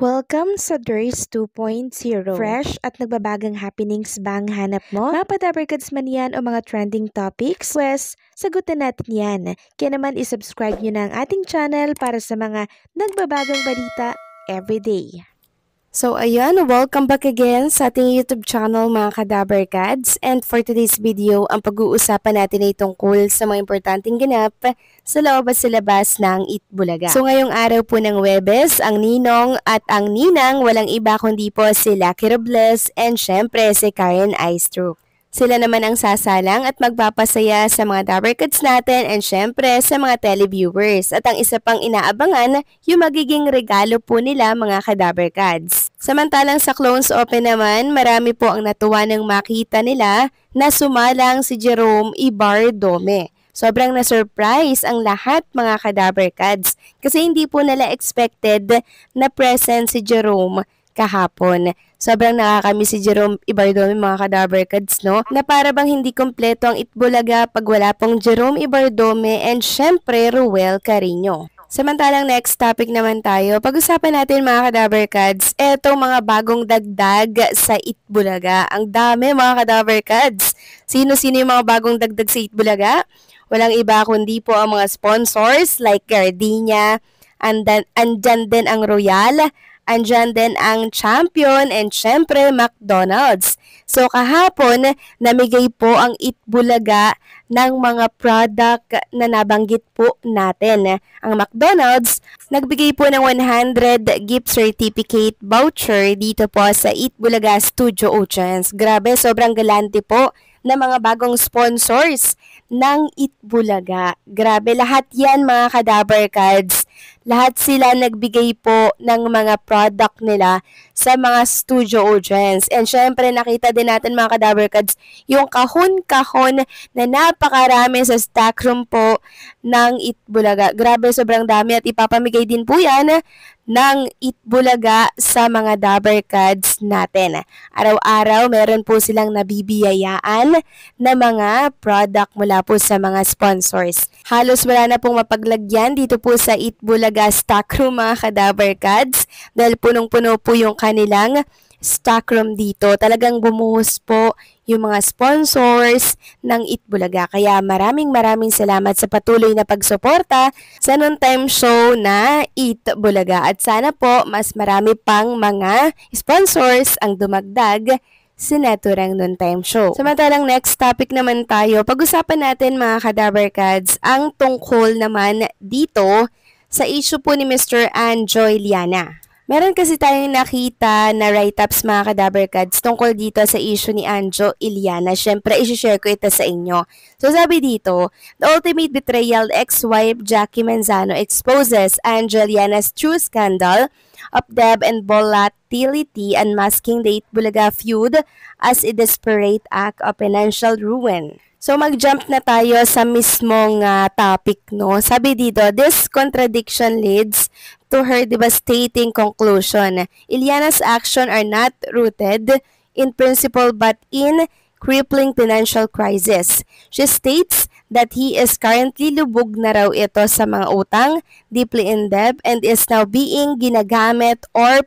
Welcome sa DRS 2.0. Fresh at nagbabagang happenings ba ang hanap mo? Mga padabarkads man yan o mga trending topics? Pues, sagutan natin yan. Kaya naman isubscribe nyo na ang ating channel para sa mga nagbabagang balita everyday. So ayan, welcome back again sa ating YouTube channel mga Kadabarkads. And for today's video, ang pag-uusapan natin ay tungkol sa mga importanteng ganap sa loob at sa labas ng Itbulaga. So ngayong araw po ng Huwebes, ang ninong at ang ninang walang iba kundi po si Lucky Robles and syempre si Karen Aistrup. Sila naman ang sasalang at magpapasaya sa mga Dabarkads natin and syempre sa mga televiewers. At ang isa pang inaabangan, yung magiging regalo po nila mga Kadabarkads. Samantalang sa Clones Open naman, marami po ang natuwa ng makita nila na sumalang si Jerome Ibardome. Sobrang na-surprise ang lahat mga Kadabarkads kasi hindi po nila expected na present si Jerome kahapon. Sobrang nakakamiss si Jerome Ibardome mga Kadabarkads, no? Na para bang hindi kompleto ang Itbulaga pag wala pong Jerome Ibardome and syempre Ruel Carino. Samantalang next topic naman tayo, pag-usapan natin mga Kadabarkads, etong mga bagong dagdag sa Itbulaga. Ang dami mga Kadabarkads. Sino-sino yung mga bagong dagdag sa Itbulaga? Walang iba kundi po ang mga sponsors like Gardenia, andyan din ang Royal, andyan din ang Champion and syempre McDonald's. So kahapon, namigay po ang Itbulaga ng mga product na nabanggit po natin. Ang McDonald's, nagbigay po ng 100 gift certificate voucher dito po sa Itbulaga Studio Oceans. Grabe, sobrang galante po na mga bagong sponsors ng Itbulaga. Grabe, lahat yan mga Kadabarkads. Lahat sila nagbigay po ng mga product nila sa mga studio audience. And syempre nakita din natin mga Kadabarkads yung kahon-kahon na napakarami sa stock room po ng Itbulaga. Grabe, sobrang dami at ipapamigay din po yan ng Itbulaga sa mga Dabarkads natin. Araw-araw meron po silang nabibiyayaan na mga product mula po sa mga sponsors. Halos wala na pong mapaglagyan dito po sa Itbulaga stockroom mga Kadabarkads dahil punong-puno po yung kanilang stockroom dito. Talagang bumuhos po yung mga sponsors ng Itbulaga. Kaya maraming salamat sa patuloy na pagsuporta sa noontime show na Itbulaga. At sana po mas marami pang mga sponsors ang dumagdag sa naturang noontime show. Samantalang next topic naman tayo, pag-usapan natin mga Kadabarkads ang tungkol naman dito sa issue po ni Mr. Anjo Iliana. Meron kasi tayong nakita na write-ups mga Kadabarkads tungkol dito sa issue ni Anjo Iliana. Siyempre, isi-share ko ito sa inyo. So sabi dito, the ultimate betrayal, ex-wife Jackie Manzano exposes Anjo Iliana's true scandal of debt and volatility, unmasking the Itbulaga feud as a desperate act of financial ruin. So mag-jump na tayo sa mismong topic, no? Sabi dito, this contradiction leads to her devastating conclusion. Iliana's actions are not rooted in principle but in crippling financial crisis. She states that he is currently lubog na raw ito sa mga utang, deeply in debt, and is now being ginagamit or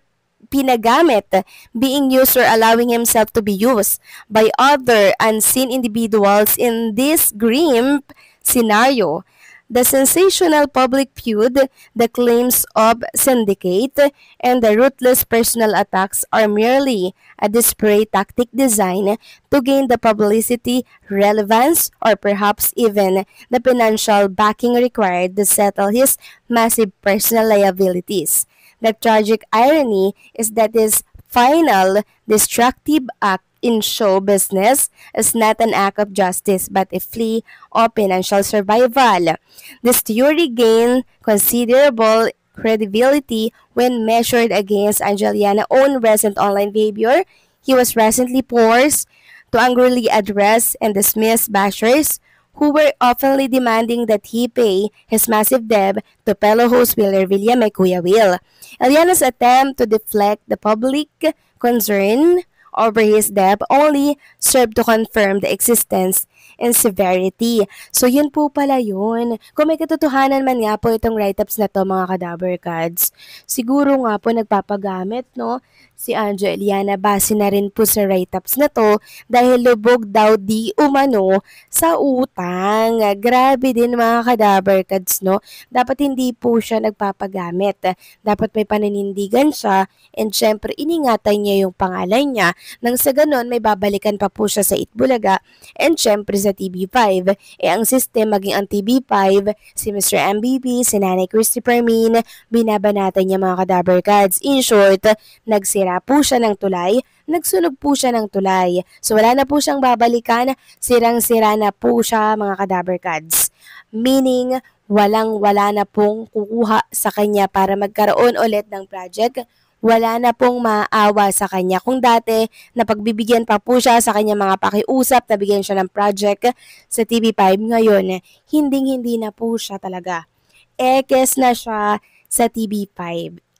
pinagamit, being used or allowing himself to be used by other unseen individuals in this grim scenario. The sensational public feud, the claims of syndicate, and the ruthless personal attacks are merely a desperate tactic designed to gain the publicity, relevance, or perhaps even the financial backing required to settle his massive personal liabilities. The tragic irony is that his final destructive act in show business is not an act of justice but a plea of financial survival. This theory gained considerable credibility when measured against Anjo Iliana's own recent online behavior. He was recently forced to angrily address and dismiss bashers who were openly demanding that he pay his massive debt to fellow host Will Revilla may Kuya Will. Iliana's attempt to deflect the public concern over his debt only served to confirm the existence and severity. So yun po pala yun. Kung may katotohanan man nga po itong write-ups na to mga kadaver cards, siguro nga po nagpapagamit no si Anjo Eliana base na rin po sa write-ups na to dahil lubog daw di umano sa utang. Grabe din mga kadaver cards no. Dapat hindi po siya nagpapagamit. Dapat may paninindigan siya and syempre iningatan niya yung pangalan niya nang sa ganon may babalikan pa po siya sa Itbulaga and syempre sa TV5. Ang system maging ang TV5, si Mr. MVP, si Nanay Christy Permin, binabanatan niya mga kadaver cards. In short, nagsira po siya ng tulay, nagsunog po siya ng tulay. So wala na po siyang babalikan, sirang-sira na po siya mga kadaver cards. Meaning, walang-wala na pong kukuha sa kanya para magkaroon ulit ng project. Wala na pong maawa sa kanya. Kung dati, napagbibigyan pa po siya sa kanya mga pakiusap, nabigyan siya ng project sa TV5, ngayon, hinding-hindi na po siya talaga. Ekes na siya sa TV5.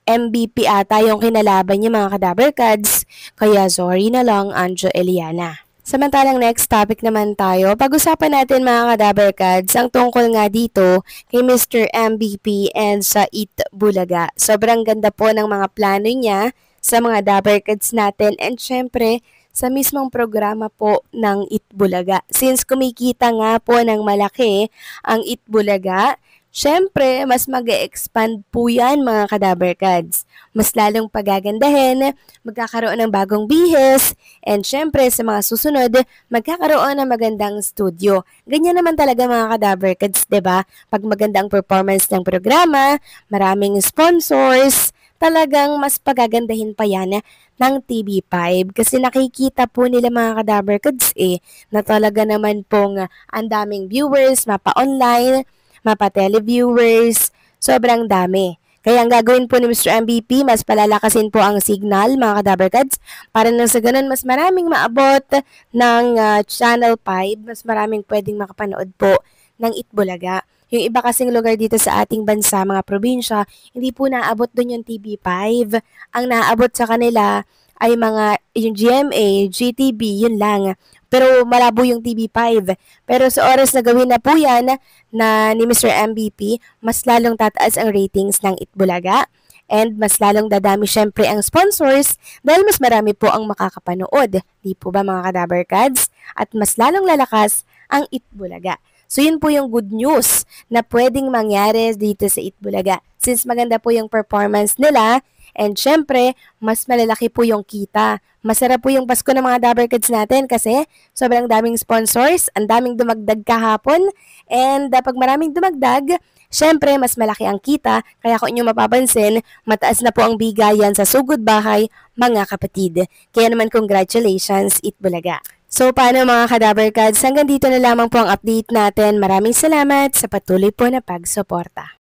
MVP ata yung kinalaban niya mga kadaver cards, kaya sorry na lang Anjo Eliana. Samantalang next topic naman tayo, pag-usapan natin mga kadaver cards ang tungkol nga dito kay Mr. MVP and sa Itbulaga. Sobrang ganda po ng mga plano niya sa mga daver cards natin and syempre sa mismong programa po ng Itbulaga. Since kumikita nga po ng malaki ang Itbulaga, syempre, mas mag-e-expand po yan mga kadaver cards. Mas lalong pagagandahin, magkakaroon ng bagong bihis, and syempre sa mga susunod, magkakaroon ng magandang studio. Ganyan naman talaga mga kadaver cards, 'di ba? Pag maganda ang performance ng programa, maraming sponsors, talagang mas pagagandahin pa yan ng TV5 kasi nakikita po nila mga kadaver cards na talaga naman pong ang daming viewers, mapa-online, mapa-televiewers, sobrang dami. Kaya ang gagawin po ni Mr. MVP, mas palalakasin po ang signal, mga kadaver cards, para nang sa ganun, mas maraming maabot ng Channel 5, mas maraming pwedeng makapanood po ng Itbulaga. Yung iba kasing lugar dito sa ating bansa, mga probinsya, hindi po naabot doon yung TV5. Ang naabot sa kanila ay mga yung GMA, GTV, yun lang. Pero malabo yung TV5. Pero sa oras na gawin na po yan na ni Mr. MVP, mas lalong tataas ang ratings ng Itbulaga. And mas lalong dadami syempre ang sponsors dahil mas marami po ang makakapanood. Di po ba mga kadaver cards? At mas lalong lalakas ang Itbulaga. So yun po yung good news na pwedeng mangyari dito sa Itbulaga. Since maganda po yung performance nila, and syempre, mas malalaki po yung kita. Masarap po yung Pasko ng mga daver cards natin kasi sobrang daming sponsors, ang daming dumagdag kahapon, and pag maraming dumagdag, syempre, mas malaki ang kita. Kaya kung inyo mapapansin, mataas na po ang bigayan sa sugod bahay, mga kapatid. Kaya naman congratulations, Itbulaga. So, paano mga kadaver cards? Hanggang dito na lamang po ang update natin. Maraming salamat sa patuloy po na pagsuporta.